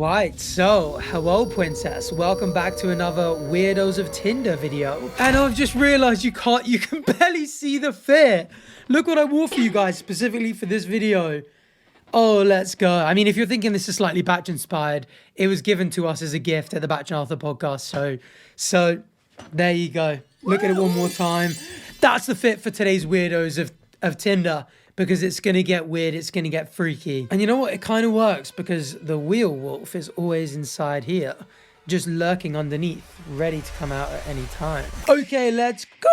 Right, so hello princess, welcome back to another Weirdos of Tinder video. And I've just realized you can barely see the fit. Look what I wore for you guys specifically for this video. Oh, let's go. I mean, if you're thinking this is slightly Bach inspired, it was given to us as a gift at the Bach and Arthur podcast. So there you go. Look at it one more time. That's the fit for today's Weirdos of Tinder. Because it's going to get weird, it's going to get freaky. And you know what? It kind of works because the wheel wolf is always inside here, just lurking underneath, ready to come out at any time. Okay, let's go!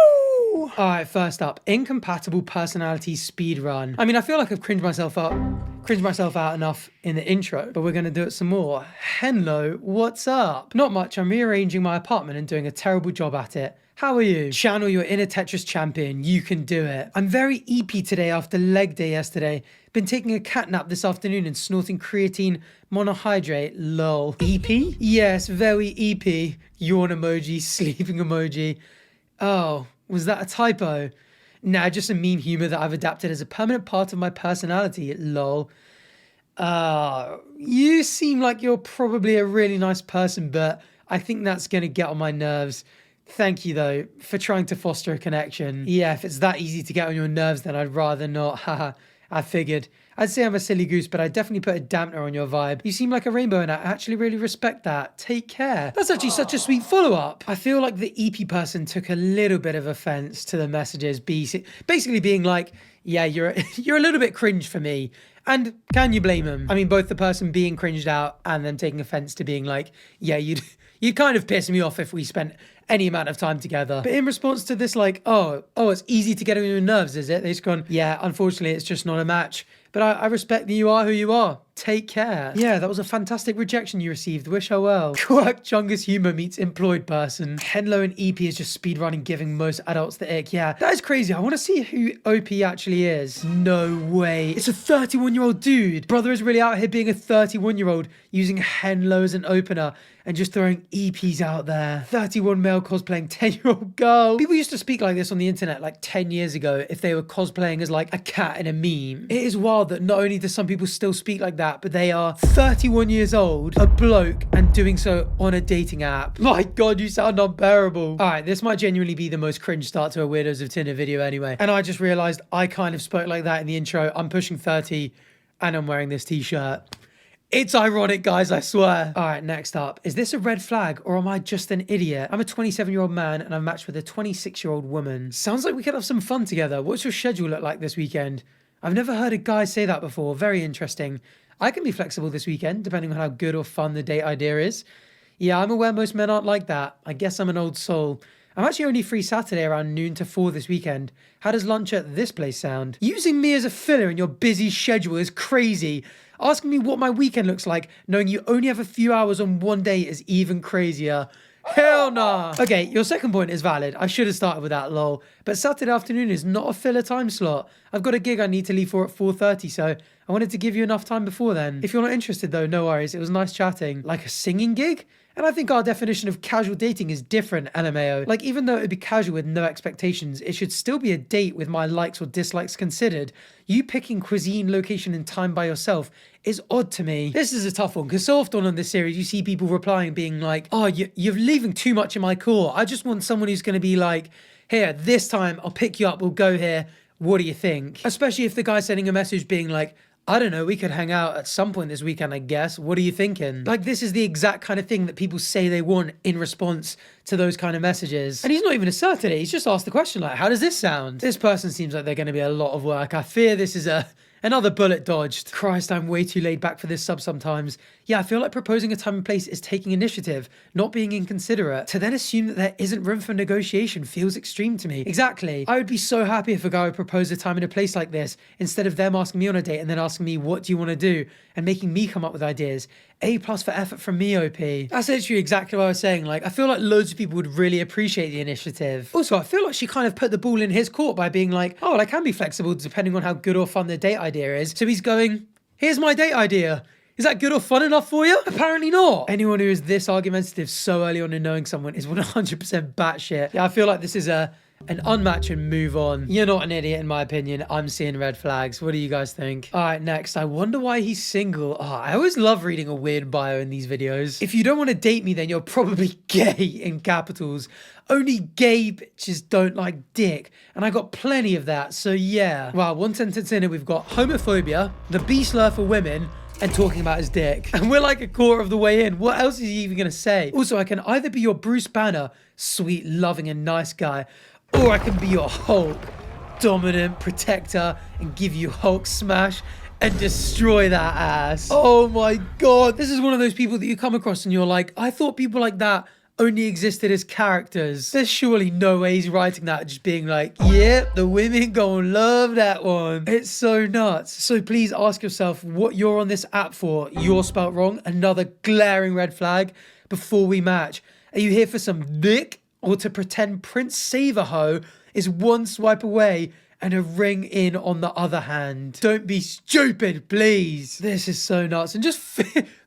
All right, first up, incompatible personality speed run. I mean, I feel like I've cringed myself out enough in the intro, but we're going to do it some more. Hello, what's up? Not much, I'm rearranging my apartment and doing a terrible job at it. How are you? Channel your inner Tetris champion. You can do it. I'm very eepy today after leg day yesterday. Been taking a cat nap this afternoon and snorting creatine monohydrate. Lol. Eepy? Yes, very eepy. Yawn emoji, sleeping emoji. Oh, was that a typo? Nah, just a meme humor that I've adapted as a permanent part of my personality. Lol. You seem like you're probably a really nice person, but I think that's gonna get on my nerves. Thank you, though, for trying to foster a connection. Yeah, if it's that easy to get on your nerves, then I'd rather not. Haha, I figured. I'd say I'm a silly goose, but I'd definitely put a dampener on your vibe. You seem like a rainbow, and I actually really respect that. Take care. That's actually such a sweet follow-up. I feel like the EP person took a little bit of offense to the messages, basically being like, yeah, you're a little bit cringe for me. And can you blame him? I mean, both the person being cringed out and them taking offense to being like, yeah, you'd kind of piss me off if we spent any amount of time together. But in response to this, like, oh, it's easy to get on your nerves, is it? They just gone, yeah, unfortunately, it's just not a match. But I respect that you are who you are. Take care. Yeah, that was a fantastic rejection you received. Wish her well. Quirk Chungus humor meets employed person. Henlo and EP is just speedrunning, giving most adults the ick. Yeah, that is crazy. I want to see who OP actually is. No way. It's a 31-year-old dude. Brother is really out here being a 31-year-old using Henlo as an opener and just throwing EPs out there. 31 male cosplaying 10-year-old girl. People used to speak like this on the internet like 10 years ago if they were cosplaying as like a cat in a meme. It is wild that not only do some people still speak like that, but they are 31 years old, a bloke, and doing so on a dating app. My God, you sound unbearable. All right, this might genuinely be the most cringe start to a Weirdos of Tinder video anyway. And I just realized I kind of spoke like that in the intro. I'm pushing 30 and I'm wearing this t-shirt. It's ironic, guys, I swear. All right, next up. Is this a red flag or am I just an idiot? I'm a 27-year-old man and I'm matched with a 26-year-old woman. Sounds like we could have some fun together. What's your schedule look like this weekend? I've never heard a guy say that before. Very interesting. I can be flexible this weekend, depending on how good or fun the date idea is. Yeah, I'm aware most men aren't like that. I guess I'm an old soul. I'm actually only free Saturday around noon to 4 this weekend. How does lunch at this place sound? Using me as a filler in your busy schedule is crazy. Asking me what my weekend looks like, knowing you only have a few hours on one day is even crazier. Hell nah. Okay, your second point is valid. I should have started with that, lol. But Saturday afternoon is not a filler time slot. I've got a gig I need to leave for at 4:30, so I wanted to give you enough time before then. If you're not interested though, no worries. It was nice chatting. Like a singing gig? And I think our definition of casual dating is different, LMAO. Like, even though it'd be casual with no expectations, it should still be a date with my likes or dislikes considered. You picking cuisine, location, and time by yourself is odd to me. This is a tough one, because so often on this series, you see people replying being like, oh, you're leaving too much in my core. I just want someone who's going to be like, here, this time, I'll pick you up, we'll go here. What do you think? Especially if the guy's sending a message being like, I don't know, we could hang out at some point this weekend, I guess. What are you thinking? Like, this is the exact kind of thing that people say they want in response to those kind of messages. And he's not even asserted it. He's just asked the question, like, how does this sound? This person seems like they're going to be a lot of work. I fear this is another bullet dodged. Christ, I'm way too laid back for this sub sometimes. Yeah, I feel like proposing a time and place is taking initiative, not being inconsiderate. To then assume that there isn't room for negotiation feels extreme to me. Exactly. I would be so happy if a guy would propose a time and a place like this, instead of them asking me on a date and then asking me, what do you want to do? And making me come up with ideas. A+ for effort from me, OP. That's literally exactly what I was saying. Like, I feel like loads of people would really appreciate the initiative. Also, I feel like she kind of put the ball in his court by being like, oh, well, I can be flexible depending on how good or fun the date idea is. So he's going, here's my date idea. Is that good or fun enough for you? Apparently not. Anyone who is this argumentative so early on in knowing someone is 100% batshit. Yeah, I feel like this is a and unmatch and move on. You're not an idiot in my opinion. I'm seeing red flags. What do you guys think? All right, next. I wonder why he's single. Oh, I always love reading a weird bio in these videos. If you don't want to date me, then you're probably gay in capitals. Only gay bitches don't like dick. And I got plenty of that, so yeah. Wow, one sentence in it, we've got homophobia, the B slur for women, and talking about his dick. And we're like a quarter of the way in. What else is he even gonna say? Also, I can either be your Bruce Banner, sweet, loving, and nice guy, or I can be your Hulk, dominant, protector, and give you Hulk smash and destroy that ass. Oh my God. This is one of those people that you come across and you're like, I thought people like that only existed as characters. There's surely no way he's writing that just being like, yep, the women gonna love that one. It's so nuts. So please ask yourself what you're on this app for. You're spelt wrong, another glaring red flag before we match. Are you here for some dick or to pretend Prince Save-A-Ho is one swipe away and a ring in on the other hand? Don't be stupid, please. This is so nuts. And just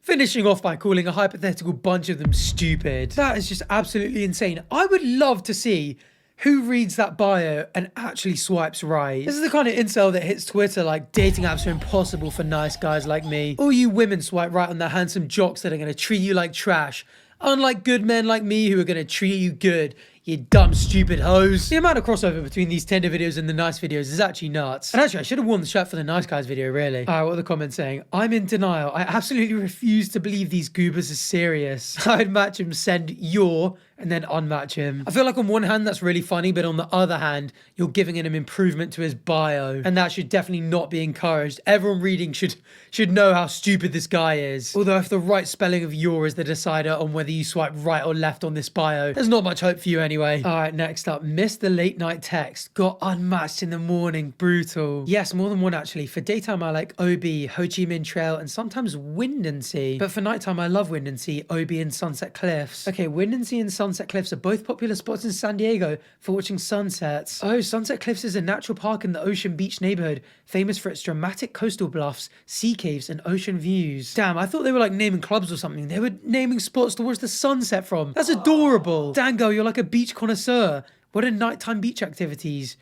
finishing off by calling a hypothetical bunch of them stupid. That is just absolutely insane. I would love to see who reads that bio and actually swipes right. This is the kind of incel that hits Twitter like dating apps are impossible for nice guys like me. All you women swipe right on the handsome jocks that are going to treat you like trash. Unlike good men like me who are going to treat you good. You dumb, stupid hoes. The amount of crossover between these Tinder videos and the nice videos is actually nuts. And actually, I should have worn the shirt for the nice guys video, really. All right, what are the comments saying? I'm in denial. I absolutely refuse to believe these goobers are serious. I'd match him, send your, and then unmatch him. I feel like on one hand, that's really funny, but on the other hand, you're giving him improvement to his bio. And that should definitely not be encouraged. Everyone reading should know how stupid this guy is. Although if the right spelling of your is the decider on whether you swipe right or left on this bio, there's not much hope for you anyway. All right, next up, missed the late night text, got unmatched in the morning, brutal. Yes, more than one actually. For daytime, I like OB, Ho Chi Minh Trail, and sometimes Windansea. But for nighttime, I love Windansea, OB, and Sunset Cliffs. Okay, Windansea and Sunset Cliffs are both popular spots in San Diego for watching sunsets. Oh, Sunset Cliffs is a natural park in the Ocean Beach neighborhood, famous for its dramatic coastal bluffs, sea caves, and ocean views. Damn, I thought they were like naming clubs or something. They were naming spots to watch the sunset from. That's adorable. Dango, you're like a beach connoisseur. What are nighttime beach activities?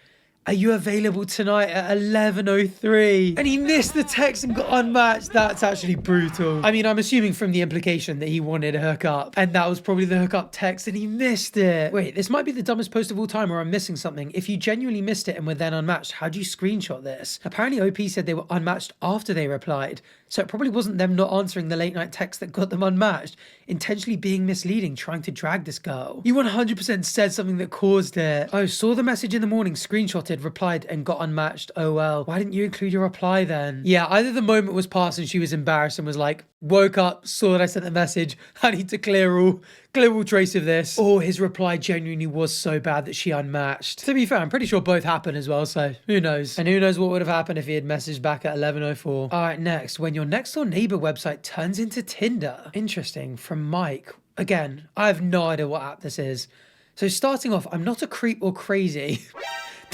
Are you available tonight at 11:03? And he missed the text and got unmatched. That's actually brutal. I mean, I'm assuming from the implication that he wanted a hookup, and that was probably the hookup text, and he missed it. Wait, this might be the dumbest post of all time, or I'm missing something. If you genuinely missed it and were then unmatched, how do you screenshot this? Apparently, OP said they were unmatched after they replied, so it probably wasn't them not answering the late night text that got them unmatched. Intentionally being misleading, trying to drag this girl. You 100% said something that caused it. Oh, saw the message in the morning, screenshotted, replied, and got unmatched. Oh well. Why didn't you include your reply then? Yeah, either the moment was past and she was embarrassed and was like, woke up, saw that I sent the message, I need to clear all trace of this. Or his reply genuinely was so bad that she unmatched. To be fair, I'm pretty sure both happened as well, so who knows? And who knows what would have happened if he had messaged back at 11:04. All right, next, when your next door neighbor website turns into Tinder. Interesting, from Mike. Again, I have no idea what app this is. So starting off, I'm not a creep or crazy.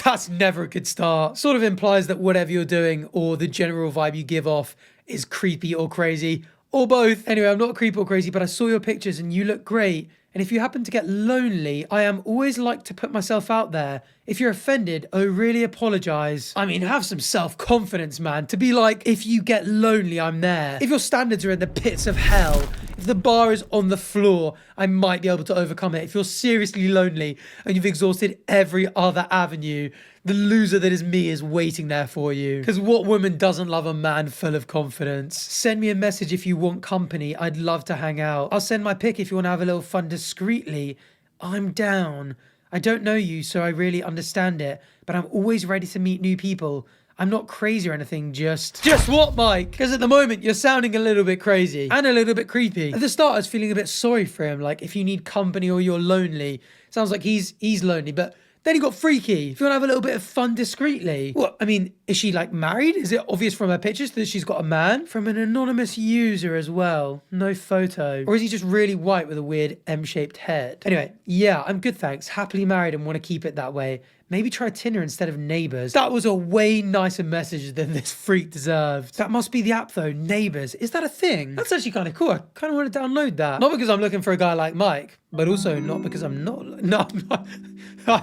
That's never a good start. Sort of implies that whatever you're doing or the general vibe you give off is creepy or crazy, or both. Anyway, I'm not creepy or crazy, but I saw your pictures and you look great. And if you happen to get lonely, I am always like to put myself out there. If you're offended, oh, really apologize. I mean, have some self-confidence, man. To be like, if you get lonely, I'm there. If your standards are in the pits of hell, if the bar is on the floor, I might be able to overcome it. If you're seriously lonely and you've exhausted every other avenue, the loser that is me is waiting there for you. Because what woman doesn't love a man full of confidence? Send me a message if you want company. I'd love to hang out. I'll send my pic if you want to have a little fun discreetly. I'm down. I don't know you, so I really understand it, but I'm always ready to meet new people. I'm not crazy or anything, just what, Mike? Because at the moment, you're sounding a little bit crazy and a little bit creepy. At the start, I was feeling a bit sorry for him, like if you need company or you're lonely. Sounds like he's lonely, but then he got freaky. If you want to have a little bit of fun discreetly. What? I mean, is she like married? Is it obvious from her pictures that she's got a man? From an anonymous user as well. No photo. Or is he just really white with a weird M-shaped head? Anyway, yeah, I'm good, thanks. Happily married and want to keep it that way. Maybe try Tinder instead of Neighbours. That was a way nicer message than this freak deserved. That must be the app though, Neighbours. Is that a thing? That's actually kind of cool. I kind of want to download that. Not because I'm looking for a guy like Mike, but also not because I'm not. No, I'm not.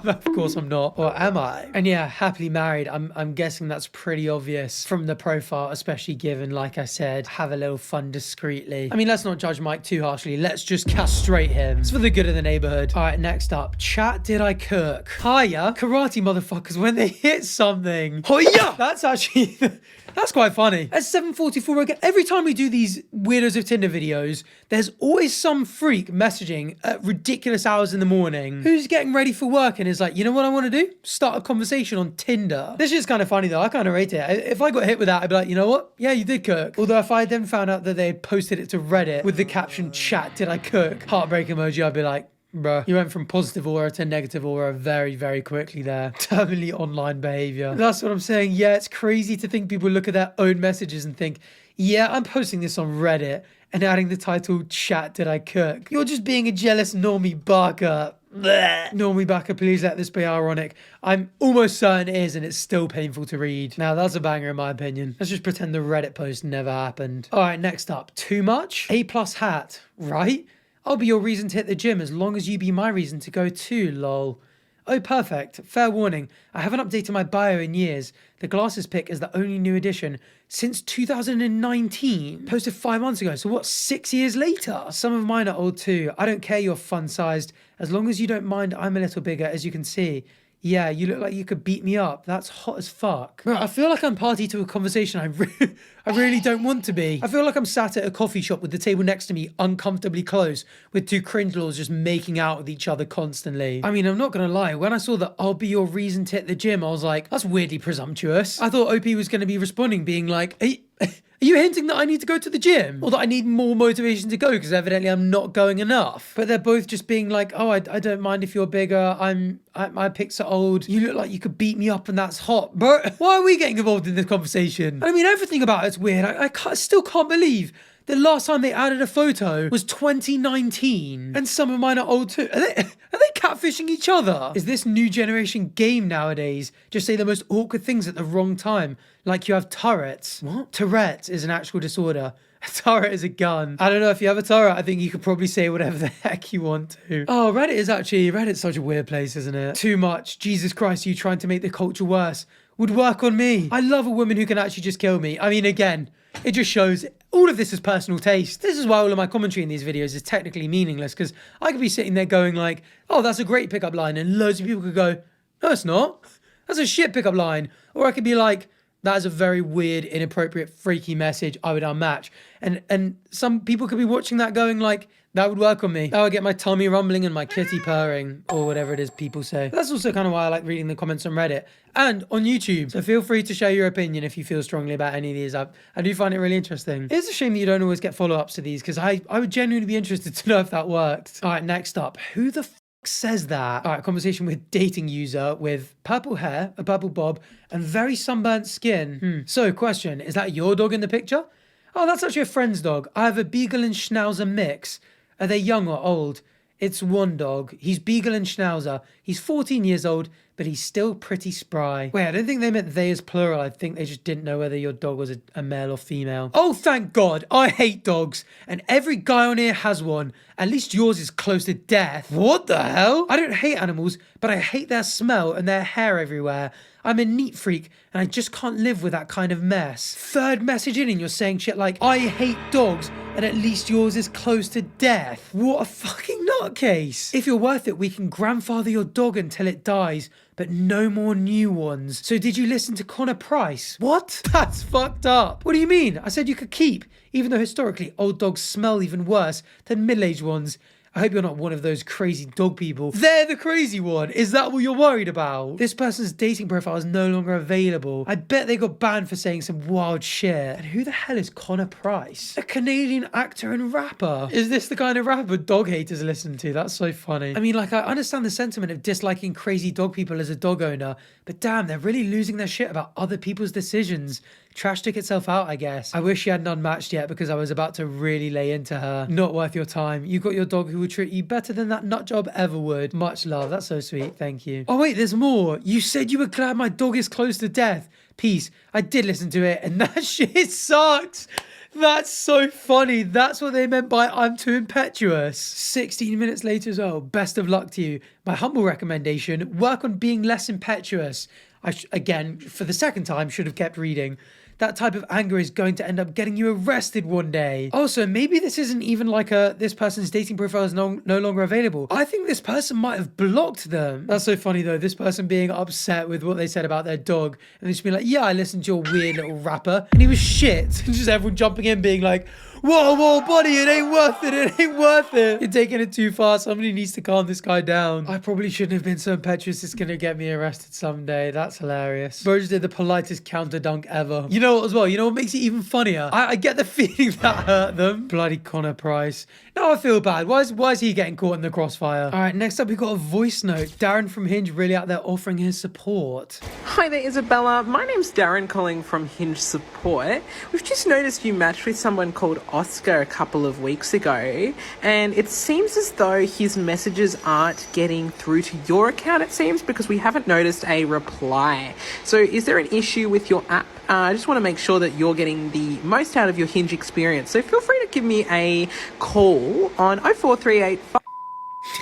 Of course I'm not. Or am I? And yeah, happily married. I'm guessing that's pretty obvious from the profile, especially given, like I said, have a little fun discreetly. I mean, let's not judge Mike too harshly. Let's just castrate him. It's for the good of the neighborhood. All right, next up. Chat, did I cook? Hiya, karate motherfuckers when they hit something. Hiya! That's actually... That's quite funny. At 7:44 again, every time we do these Weirdos of Tinder videos, there's always some freak messaging at ridiculous hours in the morning who's getting ready for work and is like, you know what I want to do? Start a conversation on Tinder. This is kind of funny though. I kind of rate it. If I got hit with that, I'd be like, you know what? Yeah, you did cook. Although if I then found out that they had posted it to Reddit with the caption, chat, did I cook? Heartbreak emoji, I'd be like, bruh, you went from positive aura to negative aura very, very quickly there. Terminally online behavior. That's what I'm saying. Yeah, it's crazy to think people look at their own messages and think, yeah, I'm posting this on Reddit and adding the title, chat, did I cook? You're just being a jealous normie Barker. Blech. Normie Backer, please let this be ironic. I'm almost certain it is, and it's still painful to read. Now, that's a banger in my opinion. Let's just pretend the Reddit post never happened. All right, next up. Too much? A+ hat, right? I'll be your reason to hit the gym as long as you be my reason to go too, lol. Oh, perfect. Fair warning. I haven't updated my bio in years. The glasses pic is the only new addition since 2019. Posted 5 months ago. So what, 6 years later? Some of mine are old too. I don't care you're fun-sized. As long as you don't mind I'm a little bigger, as you can see. Yeah, you look like you could beat me up. That's hot as fuck. Bro, I feel like I'm party to a conversation I really don't want to be. I feel like I'm sat at a coffee shop with the table next to me uncomfortably close with two cringe lords just making out with each other constantly. I mean, I'm not gonna lie. When I saw that I'll be your reason to hit the gym, I was like, that's weirdly presumptuous. I thought OP was gonna be responding being like, are you hinting that I need to go to the gym? Or that I need more motivation to go because evidently I'm not going enough? But they're both just being like, oh, I don't mind if you're bigger. My pics are old. You look like you could beat me up and that's hot. But why are we getting involved in this conversation? I mean, everything about it's weird. I still can't believe the last time they added a photo was 2019. And some of mine are old too. Are they catfishing each other? Is this new generation game nowadays? Just say the most awkward things at the wrong time. Like you have turrets. What? Tourette's is an actual disorder. A turret is a gun. I don't know if you have a turret. I think you could probably say whatever the heck you want to. Oh, Reddit's such a weird place, isn't it? Too much. Jesus Christ, you trying to make the culture worse. Would work on me. I love a woman who can actually just kill me. I mean, again, it just shows all of this is personal taste. This is why all of my commentary in these videos is technically meaningless, because I could be sitting there going like, oh, that's a great pickup line, and loads of people could go, no, it's not. That's a shit pickup line. Or I could be like, that is a very weird, inappropriate, freaky message. I would unmatch. And some people could be watching that going like, that would work on me. That would get my tummy rumbling and my kitty purring, or whatever it is people say. That's also kind of why I like reading the comments on Reddit and on YouTube. So feel free to share your opinion if you feel strongly about any of these. I do find it really interesting. It's a shame that you don't always get follow-ups to these, because I would genuinely be interested to know if that worked. All right, next up. Who the says that? All right, conversation with dating user with purple hair, a purple bob, and very sunburnt skin. So, question, is that your dog in the picture? Oh, that's actually a friend's dog. I have a Beagle and Schnauzer mix. Are they young or old? It's one dog. He's Beagle and Schnauzer. He's 14 years old, but he's still pretty spry. Wait, I don't think they meant they as plural. I think they just didn't know whether your dog was a male or female. Oh, thank God. I hate dogs. And every guy on here has one. At least yours is close to death. What the hell? I don't hate animals, but I hate their smell and their hair everywhere. I'm a neat freak, and I just can't live with that kind of mess. Third message in and you're saying shit like, I hate dogs, and at least yours is close to death. What a fucking nutcase. If you're worth it, we can grandfather your dog until it dies, but no more new ones. So did you listen to Connor Price? What? That's fucked up. What do you mean? I said you could keep, even though historically old dogs smell even worse than middle-aged ones. I hope you're not one of those crazy dog people. They're the crazy one. Is that what you're worried about? This person's dating profile is no longer available. I bet they got banned for saying some wild shit. And who the hell is Connor Price? A Canadian actor and rapper. Is this the kind of rapper dog haters listen to? That's so funny. I mean, like, I understand the sentiment of disliking crazy dog people as a dog owner, but damn, they're really losing their shit about other people's decisions. trash took itself out, I guess. I wish she hadn't unmatched yet because I was about to really lay into her. Not worth your time. You got your dog who will treat you better than that nut job ever would. Much love. That's so sweet. Thank you. Oh wait, there's more. You said you were glad my dog is close to death. Peace. I did listen to it and that shit sucks. That's so funny. That's what they meant by I'm too impetuous. 16 minutes later as well. Best of luck to you. My humble recommendation, work on being less impetuous. Again, for the second time, should have kept reading. That type of anger is going to end up getting you arrested one day. Also, maybe this isn't even like this person's dating profile is no longer available. I think this person might have blocked them. That's so funny though, this person being upset with what they said about their dog and just being like, yeah, I listened to your weird little rapper and he was shit. And just everyone jumping in being like, whoa, buddy, it ain't worth it. It ain't worth it. You're taking it too far. Somebody needs to calm this guy down. I probably shouldn't have been so impetuous. It's going to get me arrested someday. That's hilarious. Bro just did the politest counter dunk ever. You know what as well? You know what makes it even funnier? I get the feeling that hurt them. Bloody Connor Price. Now I feel bad. Why is he getting caught in the crossfire? All right, next up we've got a voice note. Darren from Hinge really out there offering his support. Hi there, Isabella. My name's Darren calling from Hinge Support. We've just noticed you matched with someone called Oscar a couple of weeks ago, and it seems as though his messages aren't getting through to your account, it seems, because we haven't noticed a reply. So is there an issue with your app? I just want to make sure that you're getting the most out of your Hinge experience. So feel free to give me a call on 04385.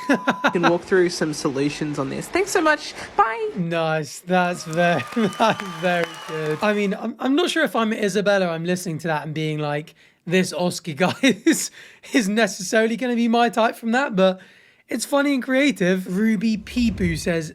You can walk through some solutions on this. Thanks so much. Bye. Nice. That's very good. I mean, I'm not sure if I'm Isabella, I'm listening to that and being like, this Oscar guy is necessarily going to be my type from that, but it's funny and creative. Ruby Peepoo says,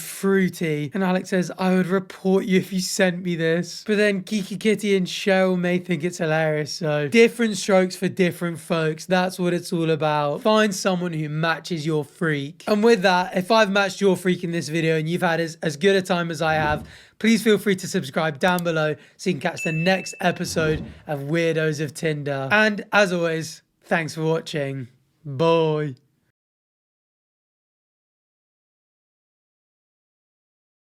fruity. And Alex says, I would report you if you sent me this. But then Kiki Kitty and Cheryl may think it's hilarious. So different strokes for different folks. That's what it's all about. Find someone who matches your freak. And with that, if I've matched your freak in this video and you've had as good a time as I have, please feel free to subscribe down below so you can catch the next episode of Weirdos of Tinder. And as always, thanks for watching. Bye.